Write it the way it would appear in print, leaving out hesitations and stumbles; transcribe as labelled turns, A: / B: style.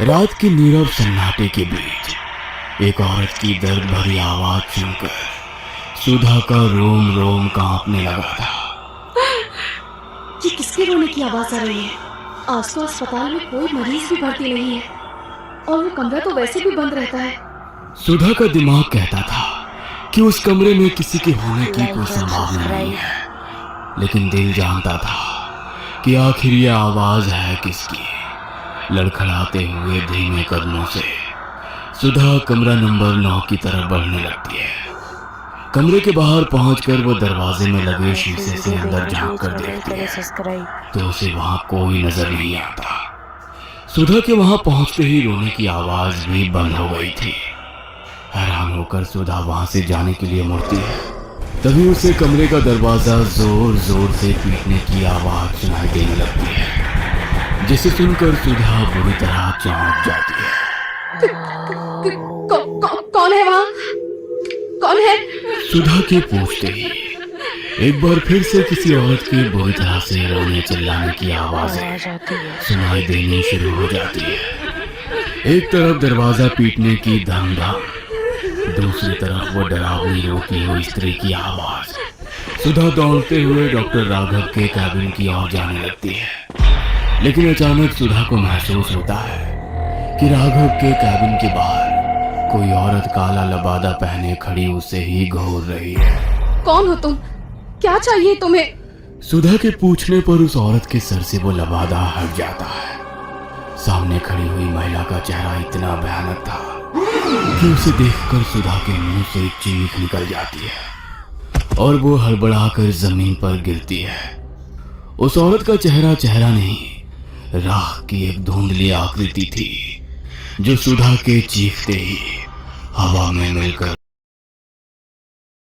A: रात की नीरव सन्नाटे के बीच एक औरत की दर्द भरी आवाज सुनकर सुधा का रोम रोम कांपने लगा था।
B: ये किसके रोने की आवाज आ रही है? आज तो अस्पताल में कोई मरीज भी भर्ती नहीं है और वो कमरा तो वैसे भी बंद रहता है।
A: सुधा का दिमाग कहता था कि उस कमरे में किसी के होने की कोई संभावना नहीं है, लेकिन दिल जानता था कि आखिर ये आवाज है किसकी। लड़खड़ाते हुए धीमे कदमों से सुधा कमरा नंबर 9 की तरफ बढ़ने लगती है। कमरे के बाहर पहुंचकर वो दरवाजे में लगे शीशे से अंदर झांक कर देखती है तो उसे वहां कोई नजर नहीं आता। सुधा के वहां पहुंचते ही रोने की आवाज भी बंद हो गई थी। हैरान होकर सुधा वहां से जाने के लिए मुड़ती है, तभी उसे कमरे का दरवाजा जोर जोर से पीटने की आवाज सुनाई देने लगती है, जिसे सुनकर सुधा बुरी तरह चौंक जाती है।
B: कौन है वहाँ? कौन है?
A: सुधा के पूछते ही एक बार फिर से किसी औरत की बुरी तरह से रोने चिल्लाने की आवाजें सुनाई देनी शुरू हो जाती है। एक तरफ दरवाजा पीटने की धमधम, दूसरी तरफ वो डरावनी रोती हुई स्त्री की आवाज। सुधा दौड़ते हुए डॉक्टर राघव के कैबिन की ओर जाने लगती है, लेकिन अचानक सुधा को महसूस होता है कि राघव के कैबिन के बाहर कोई औरत काला लबादा पहने खड़ी उसे ही घूर रही है।
B: कौन हो तुम? क्या चाहिए तुम्हें?
A: सुधा के पूछने पर उस औरत के सर से वो लबादा हट जाता है। सामने खड़ी हुई महिला का चेहरा इतना भयानक था कि उसे देखकर सुधा के मुंह से एक चीख निकल जाती है और वो हड़बड़ाकर जमीन पर गिरती है। उस औरत का चेहरा चेहरा नहीं, राख की एक धुंधली आकृति थी जो सुधा के चीखते ही हवा में मिलकर